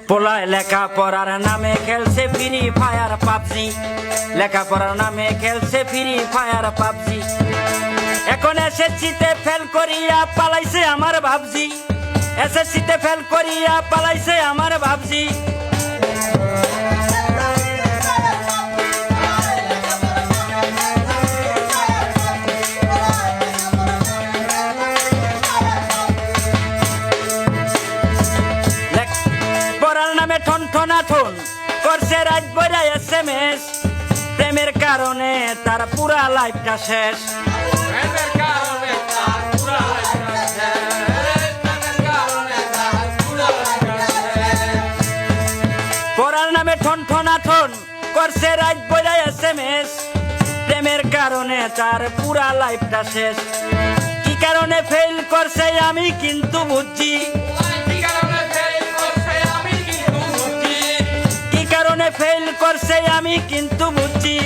পোলায় লেখাপড়ার নামে খেলছে ফ্রি ফায়ার পাবজি, লেখাপড়ার নামে খেলছে ফ্রি ফায়ার পাবজি। এখন এসএসসিতে ফেল করিয়া পালাইছে আমার ভাবজি, এসএসসিতে ফেল করিয়া পালাইছে আমার ভাবজি। পড়ার নামে ঠন ঠনা ঠন করছে রাত বইরা এসএমএস, প্রেমের কারণে তার পুরা লাইফটা শেষ। পড়ার নামে ঠন ঠনা ঠন করছে রাত বইরা এসএমএস, প্রেমের কারণে তার পুরা লাইফটা শেষ। কি কারণে ফেল করছে আমি কিন্তু বুঝছি, ফেল করছে আমি কিন্তু বুঝছি।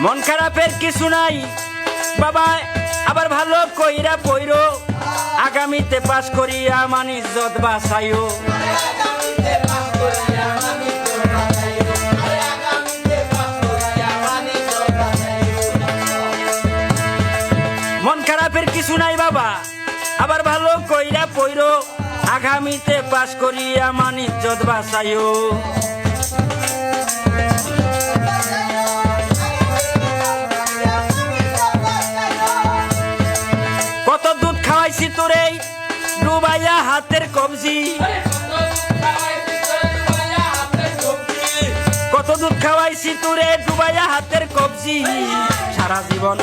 মন খারাপের কিছু নাই বাবা, আবার ভালো কইরা পইরো, আগামীতে পাস করিয়া মান ইজ্জত বাঁচাইও। মন খারাপের কিছু নাই বাবা, আবার ভালো কইরা পইরো, আগামীতে পাস করিয়া মান ইজ্জত বাঁচাইও। কত দুধ খাওয়াইছি তোরে ডুবাইয়া হাতের কবজি, কত দুধ খাওয়াইছি তোরে ডুবাইয়া হাতের কবজি। সারা জীবন